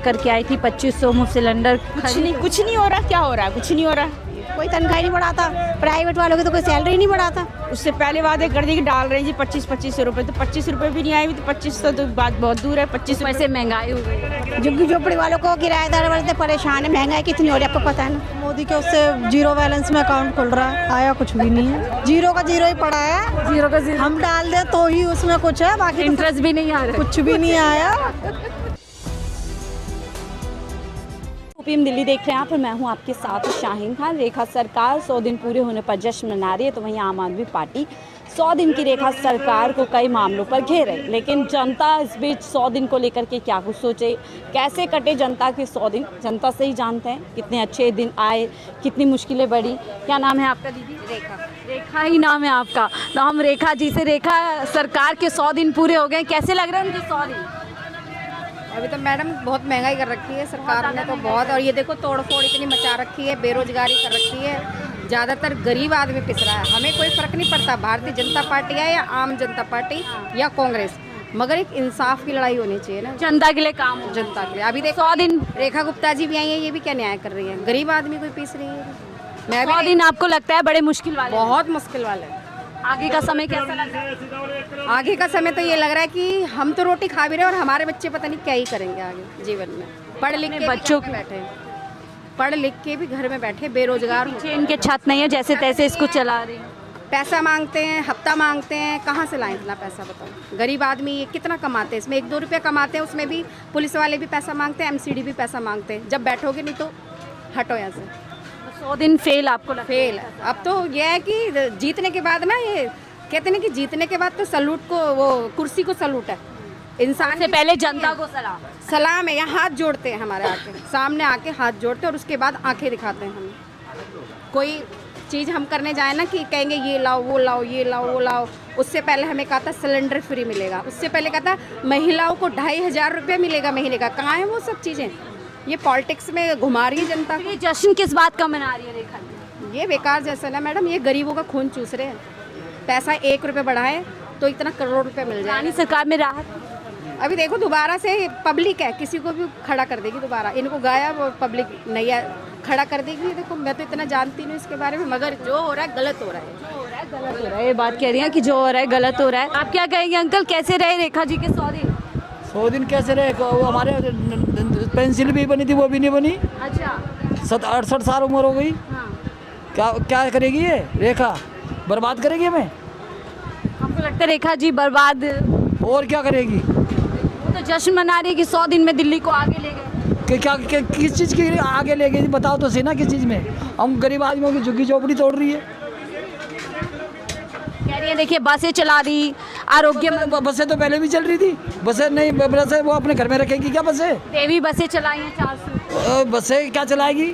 करके आई थी 2500 मुफ्त सिलेंडर। कुछ नहीं हो रहा। क्या हो रहा है? कुछ नहीं हो रहा। कोई तनख्वाह नहीं बढ़ाता, प्राइवेट वालों की तो कोई सैलरी नहीं बढ़ाता। उससे पहले वादे कर दी कि डाल रहे हैं जी 25-25 रुपए, तो 25 रुपए भी नहीं आए। तो 25 तो बात बहुत दूर है। 25 पैसे महंगाई हो गई। झुग्गी झोपड़ी वालों को किराएदार वाले परेशान है, महंगाई कितनी हो रही है आपको पता है ना। मोदी के उससे जीरो बैलेंस में अकाउंट खुल रहा है, आया कुछ भी नहीं है, जीरो का जीरो ही पड़ा है। जीरो का जीरो हम डाल दें तो ही उसमें कुछ है, बाकी इंटरेस्ट भी नहीं आ रहा। कुछ भी नहीं आया। ओपीएम दिल्ली देख रहे हैं आप और मैं हूं आपके साथ शाहीन खान। रेखा सरकार 100 दिन पूरे होने पर जश्न मना रही है, तो वहीं आम आदमी पार्टी 100 दिन की रेखा सरकार को कई मामलों पर घेरे। लेकिन जनता इस बीच 100 दिन को लेकर के क्या कुछ सोचे, कैसे कटे जनता के 100 दिन, जनता से ही जानते हैं। कितने अच्छे दिन आए, कितनी मुश्किलें बढ़ी। क्या नाम है आपका दीदी? रेखा। रेखा ही नाम है आपका, तो हम रेखा जी से, रेखा सरकार के 100 दिन पूरे हो गए, कैसे लग रहे हैं उनके 100 दिन? अभी तो मैडम बहुत महंगाई कर रखी है सरकार ने तो बहुत, और ये देखो तोड़ फोड़ इतनी मचा रखी है, बेरोजगारी कर रखी है, ज़्यादातर गरीब आदमी पिस रहा है। हमें कोई फ़र्क नहीं पड़ता भारतीय जनता पार्टी है या आम जनता पार्टी या कांग्रेस, मगर एक इंसाफ की लड़ाई होनी चाहिए ना, जनता के लिए काम हो। जनता के लिए। अभी देखो 100 दिन रेखा गुप्ता जी भी आई है, ये भी क्या न्याय कर रही है, गरीब आदमी कोई पीस रही है। मैं 100 दिन आपको लगता है बड़े मुश्किल वाले? बहुत मुश्किल वाले हैं। आगे का समय कैसा लग रहा है? आगे का समय तो ये लग रहा है कि हम तो रोटी खा भी रहे हैं और हमारे बच्चे पता नहीं क्या ही करेंगे आगे जीवन में। पढ़ लिख के बच्चों भी बैठे हैं, पढ़ लिख के भी घर में बैठे बेरोजगार हो। पीछे इनके छत नहीं है, जैसे तैसे इसको चला रही हैं। पैसा मांगते हैं, हफ्ता मांगते हैं, कहाँ से लाएं इतना पैसा बताओ। गरीब आदमी ये कितना कमाते हैं, इसमें 1-2 रुपये कमाते हैं, उसमें भी पुलिस वाले भी पैसा मांगते हैं, एमसीडी भी पैसा मांगते हैं। जब बैठोगे नहीं तो हटो यहाँ से। 100 दिन फेल आपको लगता है? फेल। अब तो यह है कि जीतने के बाद ना, ये कहते हैं कि जीतने के बाद तो सलूट को, वो कुर्सी को सलूट है, इंसान से पहले जनता को सलाम है। यहाँ हाथ जोड़ते हैं हमारे आके, सामने आके हाथ जोड़ते हैं और उसके बाद आंखें दिखाते हैं हमें। कोई चीज़ हम करने जाए ना कि कहेंगे ये लाओ वो लाओ, ये लाओ वो लाओ, उससे पहले हमें कहा था सिलेंडर फ्री मिलेगा, उससे पहले कहा था महिलाओं को 2500 रुपये मिलेगा महीने का। कहाँ है वो सब चीज़ें? ये पॉलिटिक्स में घुमा रही है जनता को। ये जश्न किस बात का मना रही है रेखा जी? ये बेकार जैसा ना मैडम, ये गरीबों का खून चूस रहे हैं। पैसा 1 रुपये बढ़ाए तो इतना करोड़ रुपए मिल जाए। पुरानी सरकार में राहत? अभी देखो दोबारा से पब्लिक है, किसी को भी खड़ा कर देगी दोबारा। इनको गाया वो पब्लिक नया खड़ा कर देगी। देखो मैं तो इतना जानती नहीं इसके बारे में, मगर जो हो रहा है गलत हो रहा है। गलत हो रहा है, ये बात कह रही हैं कि जो हो रहा है गलत हो रहा है। आप क्या कहेंगे अंकल, कैसे रहे रेखा जी के 100 दिन? 100 दिन कैसे रहे? वो हमारे पेंसिल भी बनी थी, वो भी नहीं बनी। अच्छा। 68 साल उम्र हो गई। हाँ। क्या क्या करेगी ये रेखा? बर्बाद करेगी हमें? आपको लगता है रेखा जी बर्बाद? और क्या करेगी? वो तो जश्न मना रही है कि 100 दिन में दिल्ली को आगे ले गए। क्या किस चीज़ की आगे ले गई बताओ तो सही ना, किस चीज़ में? हम गरीब आदमियों की झुग्गी झोपड़ी तोड़ रही है। कह रही है देखिए बसें चला रही, आरोग्य बसें तो पहले भी चल रही थी। बसें नहीं, बसें वो अपने घर में रखेगी क्या? बसें देवी बसें चलाई हैं 400। बसें क्या चलाएगी?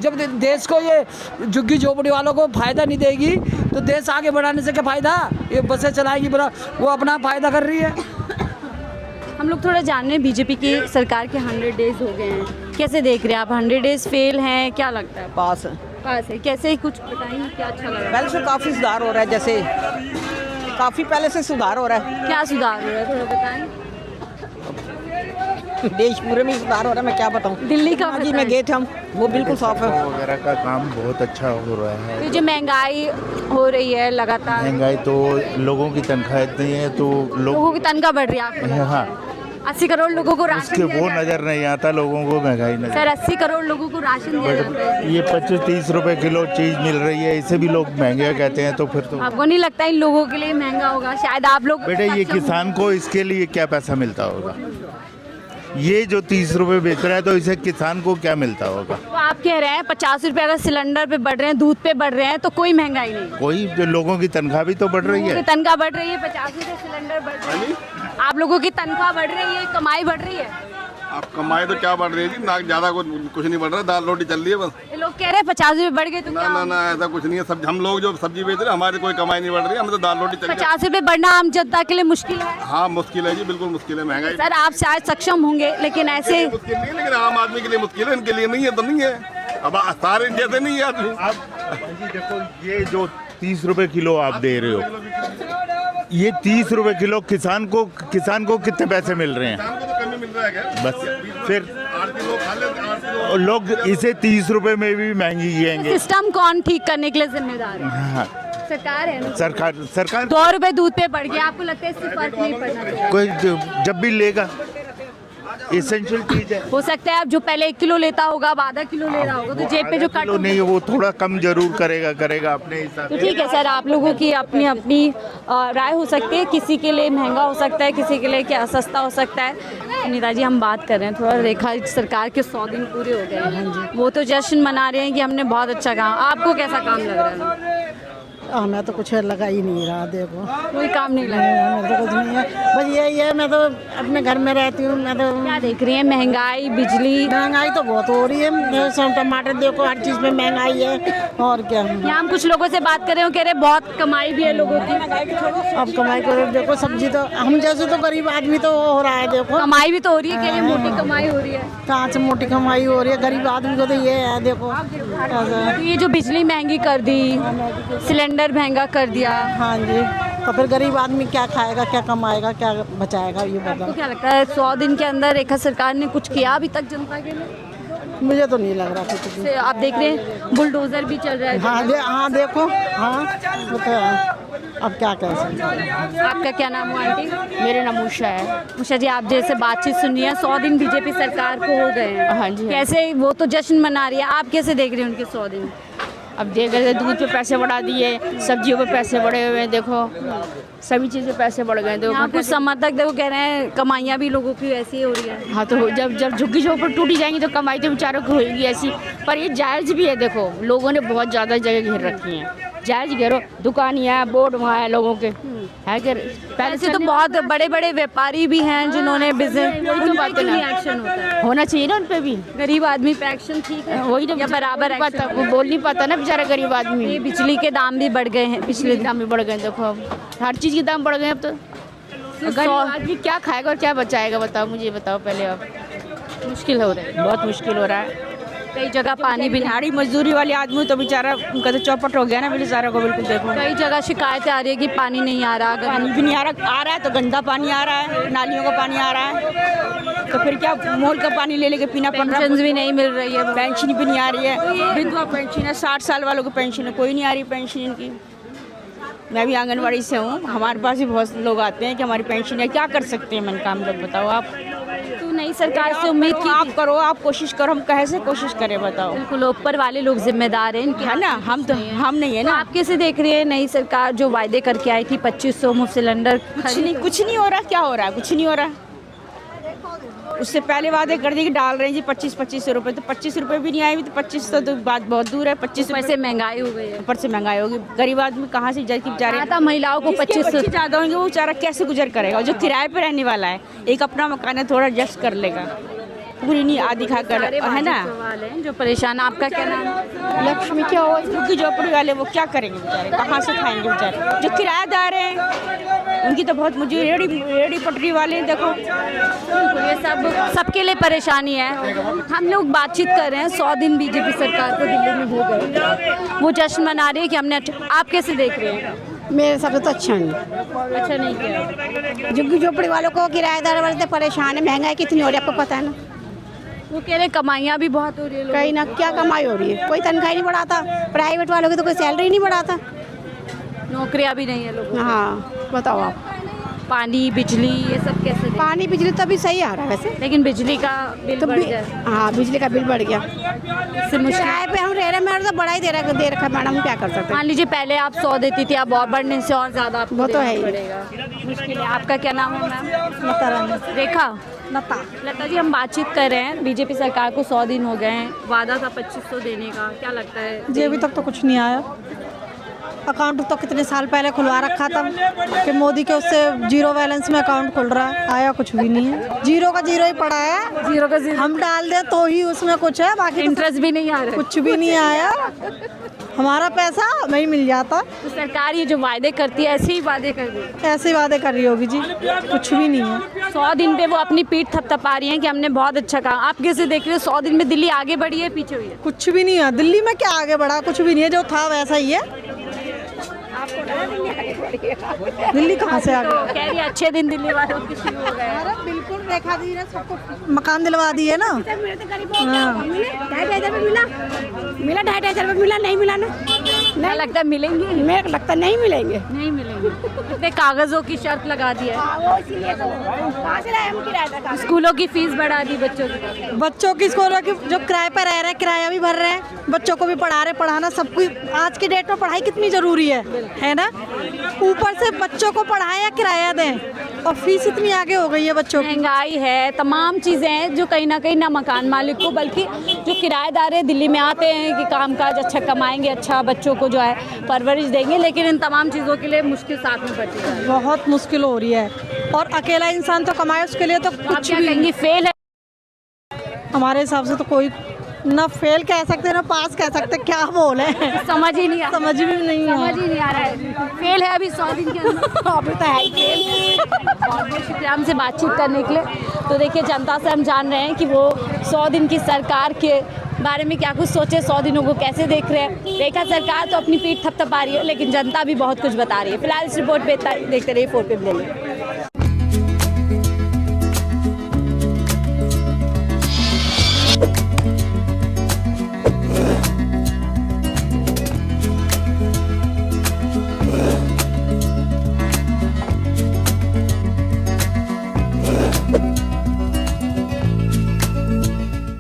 जब देश को ये झुग्गी झोपड़ी वालों को फ़ायदा नहीं देगी तो देश आगे बढ़ाने से क्या फ़ायदा? ये बसें चलाएगी, बड़ा वो अपना फ़ायदा कर रही है। हम लोग थोड़ा जान रहे हैं, बीजेपी की सरकार के 100 डेज हो गए हैं, कैसे देख रहे हैं आप? 100 डेज फेल हैं, क्या लगता है? पास है। पास है, कैसे? कुछ बताइए, क्या अच्छा लग रहा है? पहले से काफ़ी सुधार हो रहा है, जैसे काफ़ी पहले से सुधार हो रहा है। क्या सुधार हो रहा है, थोड़ा बताएं। देश पूरे में सुधार हो रहा है, मैं क्या बताऊँ। दिल्ली का जी में गए थे हम, वो बिल्कुल साफ है। वगैरह का काम बहुत अच्छा हो रहा है। तो जो महंगाई हो रही है लगातार, महंगाई तो लोगों की तनख्वाह इतनी है तो लोगों की तनख्वाह बढ़ रही है आपको? हाँ, 80 करोड़ लोगों को राशन उसके दिया वो जाता है। नज़र नहीं आता लोगों को, महंगाई नजर। सर 80 करोड़ लोगों को राशन दिया जाता है। ये 25-30 रुपए किलो चीज़ मिल रही है, इसे भी लोग महंगे कहते हैं, तो फिर तो आपको नहीं लगता इन लोगों के लिए महंगा होगा? शायद आप लोग बेटे ये किसान को इसके लिए क्या पैसा मिलता होगा? ये जो 30 रुपए बेच रहा है तो इसे किसान को क्या मिलता होगा? तो आप कह रहे हैं 50 रुपये अगर सिलेंडर पे बढ़ रहे हैं, दूध पे बढ़ रहे हैं, तो कोई महंगाई नहीं? कोई जो लोगों की तनख्वाह भी तो बढ़ रही लोगों है। की तनख्वाह बढ़ रही है, 50 रुपये सिलेंडर बढ़ रही है, आप लोगों की तनख्वाह बढ़ रही है, कमाई बढ़ रही है। आप कमाई तो क्या बढ़ रही है जी, ना ज़्यादा कुछ नहीं बढ़ रहा, दाल रोटी चल रही है बस। ये लोग कह रहे हैं 50 रुपये बढ़ गए तो ना क्या? ना ना ऐसा कुछ नहीं है। सब हम लोग जो सब्जी बेच रहे हैं, हमारी कोई कमाई नहीं बढ़ रही है, हमें तो दाल रोटी चल रही है। 50 रुपये बढ़ना आम जनता के लिए मुश्किल है? हाँ मुश्किल है जी, बिल्कुल मुश्किल है। महंगाई सर आप शायद सक्षम होंगे, लेकिन ऐसे मुश्किल नहीं है, लेकिन आम आदमी के लिए मुश्किल है, इनके लिए नहीं है तो नहीं है। अब सारे जैसे नहीं है आदमी। आप देखो ये जो 30 रुपए किलो आप दे रहे हो, ये 30 रुपए किलो किसान को कितने पैसे मिल रहे हैं? किसान को तो कम ही मिल रहा है क्या? बस फिर आरती लोग खा लेते, आरती लोग और लोग इसे 30 रुपए में भी महंगी किएंगे। सिस्टम कौन ठीक करने के लिए जिम्मेदार है? हाँ, सरकार है ना। सरकार 2 रुपए दूध पे बढ़ गया, आपको लगता है इससे फर्क नहीं पड़ना चाहिए? कोई जब भी लेगा, एसेंशियल चीज है। हो सकता है आप जो पहले 1 किलो लेता होगा अब आधा किलो ले रहा होगा, तो जेब पे जो कट किलो नहीं, वो थोड़ा कम जरूर करेगा अपने हिसाब तो से। ठीक है सर, आप लोगों की अपनी अपनी राय हो सकती है। किसी के लिए महंगा हो सकता है, किसी के लिए क्या सस्ता हो सकता है। नीता जी, हम बात कर रहे हैं थोड़ा, रेखा सरकार के 100 दिन पूरे हो गए हैं, वो तो जश्न मना रहे हैं कि हमने बहुत अच्छा काम। आपको कैसा काम लग रहा है? हमें तो कुछ लगा ही नहीं रहा, देखो कोई काम नहीं लग रहा। हमें तो कुछ नहीं है, बस यही है, मैं तो अपने घर में रहती हूँ। मैं तो क्या देख रही है? महंगाई, बिजली, महंगाई तो बहुत हो रही है, सब टमाटर देखो, हर चीज़ में महंगाई है, और क्या। यहाँ हम कुछ लोगों से बात कर रहे हो, कह रहे बहुत कमाई भी है लोगों की। अब कमाई करो, देखो सब्जी तो हम जैसे तो गरीब आदमी तो हो रहा है, देखो कमाई भी तो हो रही है, कह रहे मोटी कमाई हो रही है। कहाँ से मोटी कमाई हो रही है, गरीब आदमी को तो ये है, देखो ऐसा। ये जो बिजली महंगी कर दी, सिलेंडर महंगा कर दिया, हाँ जी, तो फिर गरीब आदमी क्या खाएगा, क्या कमाएगा, क्या बचाएगा, ये तो बताओ। क्या लगता है 100 दिन के अंदर रेखा सरकार ने कुछ किया अभी तक जनता के लिए? मुझे तो नहीं लग रहा कुछ भी। से आप देख रहे हैं बुलडोजर भी चल रहा है। हाँ देखो, हाँ वो तो है। अब क्या कह सकते हैं। आपका क्या नाम है आंटी? मेरा नाम उषा है। उषा जी, आप जैसे बातचीत सुन रही हैं, 100 दिन बीजेपी सरकार को हो गए हैं। हाँ जी, हाँ। कैसे, वो तो जश्न मना रही है, आप कैसे देख रहे हैं उनके 100 दिन? अब देख रहे थे, दूध पे पैसे बढ़ा दिए, सब्जियों पे पैसे बढ़े हुए हैं, देखो सभी चीज़ें पैसे बढ़ गए। यहाँ कुछ समर्थक देखो कह रहे हैं कमाइयाँ भी लोगों की ऐसी ही हो रही है। हाँ, तो जब झुग्गी झोपड़ टूटी जाएंगी तो कमाई तो बेचारों को होगी ऐसी, पर ये जायज़ भी है। देखो लोगों ने बहुत ज़्यादा जगह घेर रखी हैं, जायज़ घेरो, दुकानियाँ बोर्ड वहाँ है लोगों के, है कि पहले से तो बहुत बड़े बड़े व्यापारी भी हैं जिन्होंने बिजनेस, तो बात है ना, एक्शन होता है, होना चाहिए ना उन पे भी। गरीब आदमी पे एक्शन ठीक है, वही तो या बराबर पता, action? वो बोल नहीं पाता ना बेचारा गरीब आदमी। ये बिजली के दाम भी बढ़ गए हैं, पिछले दाम भी बढ़ गए, देखो अब हर चीज़ के दाम बढ़ गए। अब तो गरीब आदमी क्या खाएगा और क्या बचाएगा, बताओ मुझे, बताओ पहले। अब मुश्किल हो रहा है, बहुत मुश्किल हो रहा है। कई जगह पानी भी नहीं, दिहाड़ी मजदूरी वाले आदमी तो बेचारा उनका तो चौपट हो गया ना बेचारा को, बिल्कुल। देखो कई जगह शिकायतें आ रही है कि पानी नहीं आ रहा, पानी भी नहीं आ रहा है तो गंदा पानी आ रहा है, नालियों का पानी आ रहा है, तो फिर क्या मोल का पानी ले लेके पीना पड़ रहा है। पेंशन भी नहीं मिल रही है, पेंशन भी नहीं आ रही है, विधवा पेंशन है, 60 साल वालों को पेंशन है, कोई नहीं आ रही पेंशन इनकी। मैं भी आंगनवाड़ी से हूँ, हमारे पास भी बहुत लोग आते हैं कि हमारी पेंशन है, क्या कर सकते हैं। मैंने काम जब बताओ आप, तो नई सरकार से उम्मीद की आप करो, आप कोशिश करो, हम कैसे कोशिश करें बताओ। बिल्कुल, ऊपर वाले लोग जिम्मेदार हैं इनके, है ना, हम नहीं है तो ना। आप कैसे देख रही है नई सरकार जो वायदे करके आई थी 2500 मुफ्त सिलेंडर? कुछ नहीं हो रहा, क्या हो रहा है, कुछ नहीं हो रहा। उससे पहले वादे कर दिए कि डाल रहे हैं जी 25-25 रुपए, तो 25 रुपए भी नहीं आए, तो 25 तो बात बहुत दूर है। 25 पैसे महंगाई हो गई है, ऊपर से महंगाई होगी, गरीब आदमी कहाँ से जाए बेचारे। था महिलाओं को 2500 ज़्यादा होंगे, वो बेचारा कैसे गुजर करेगा। जो किराए पे रहने वाला है, एक अपना मकान है, थोड़ा एडजस्ट कर लेगा, पूरी नहीं आधी खा कर, है ना। सवाल है जो परेशान। आपका क्या नाम है? लक्ष्मी। क्या हो, क्योंकि झोपड़ी वाले वो क्या करेंगे बेचारे, कहाँ से खाएंगे बेचारे। जो किराएदार हैं उनकी तो बहुत मुझे, रेडी पटरी वाले हैं, देखो ये सबके लिए परेशानी है। हम लोग बातचीत कर रहे हैं, 100 दिन बीजेपी सरकार को दिल्ली में हो गए, वो जश्न मना रही है कि हमने आप कैसे देख रहे हैं? मेरे हिसाब से तो अच्छा नहीं, अच्छा नहीं किया। झुग्गी झोपड़ी वालों को, किराएदार वाले तो परेशान है, महंगाई कितनी हो रही है आपको पता है ना। वो कह रहे कमाइयाँ भी बहुत हो रही है, कहीं ना क्या कमाई हो रही है, कोई तनख्वाही नहीं बढ़ाता, प्राइवेट वालों की तो कोई सैलरी नहीं बढ़ाता। नौकरियाँ भी नहीं है लोगों को। हाँ बताओ आप, पानी बिजली ये सब कैसे दें? पानी बिजली तो अभी सही आ रहा है वैसे, लेकिन बिजली का बिल तो बढ़ जाए, हाँ बिजली का बिल बढ़ गया। इससे मुश्किल। किराए पे हम रह रहे हैं, तो बढ़ा ही दे रखा है मैडम, क्या कर सकते हैं। मान लीजिए पहले आप 100 देती थी, अब और बढ़ने से और ज़्यादा आपको वो तो है देना ही। पड़ेगा, मुश्किल है। आपका क्या नाम है मैम? लता रेखा। लता लता जी, हम बातचीत कर रहे हैं, बीजेपी सरकार को 100 दिन हो गए हैं, वादा था 2500 देने का, क्या लगता है? जी अभी तक तो कुछ नहीं आया। अकाउंट तो कितने साल पहले खुलवा रखा था कि मोदी के उससे जीरो बैलेंस में अकाउंट खुल रहा है, आया कुछ भी नहीं है, जीरो का जीरो ही पड़ा है। जीरो का जीरो, हम डाल दे तो ही उसमें कुछ है, बाकी तो इंटरेस्ट भी नहीं आ रहा है। कुछ भी नहीं आया, हमारा पैसा नहीं मिल जाता। तो सरकार ये जो वादे करती है ऐसे ही वादे कर रही है, ऐसे वादे कर रही होगी जी, कुछ भी नहीं है। 100 दिन पे वो अपनी पीठ थपथपा रही हैं कि हमने बहुत अच्छा काम। आप कैसे देख रहे हो, 100 दिन में दिल्ली आगे बढ़ी है पीछे हुई है? कुछ भी नहीं है दिल्ली में, क्या आगे बढ़ा, कुछ भी नहीं है, जो था वैसा ही है। दिल्ली कहाँ से आ गया? कह रही है अच्छे दिन दिल्ली वालों के शुरू हो गए हैं। बिल्कुल रेखा दी ने सबको मकान दिलवा दिए ना। मिले तो गरीबों को मिले 2,500 रुपये मिला, मिला 2,500 रुपये मिला, नहीं मिला ना, नहीं लगता मिलेंगे, मेरे को लगता नहीं मिलेंगे। नहीं मिलेंगे। इतने कागजों की शर्त लगा दी है, वो इसीलिए तो कहाँ से लाए हम किराया का। स्कूलों की फीस बढ़ा दी बच्चों की। बच्चों की स्कूलों की जो किराए पर रह रहे हैं किराया भी भर रहे हैं, बच्चों को भी पढ़ा रहे, पढ़ाना सब कुछ आज की डेट में पढ़ाई कितनी जरूरी है ना। ऊपर से बच्चों को पढ़ाएं या किराया दें, और फीस इतनी आगे हो गई है बच्चों की। महंगाई है, तमाम चीज़ें हैं जो कहीं ना कहीं ना मकान मालिक को बल्कि जो किराएदार है दिल्ली में आते हैं कि कामकाज अच्छा कमाएंगे, अच्छा बच्चों को जो है परवरिश देंगे, लेकिन इन तमाम चीज़ों के लिए मुश्किल साथ में पड़ती है। बहुत मुश्किल हो रही है, और अकेला इंसान तो कमाए उसके लिए तो आप कुछ क्या भी कहेंगी, फेल है? हमारे हिसाब से तो कोई ना फेल कह सकते ना पास कह सकते, क्या बोले समझ ही नहीं समझ भी नहीं समझ है। ही नहीं आ रहा है। फेल है अभी 100 दिन के अंदर। अभी तो है ही फेल। बहुत बहुत शुक्रिया हमसे बातचीत करने के लिए। तो देखिए जनता से हम जान रहे हैं कि वो 100 दिन की सरकार के बारे में क्या कुछ सोचे, 100 दिनों को कैसे देख रहे हैं। रेखा सरकार तो अपनी पीठ थपथपा रही है, लेकिन जनता भी बहुत कुछ बता रही है। फिलहाल इस रिपोर्ट पे देखते रहिए 4 पे।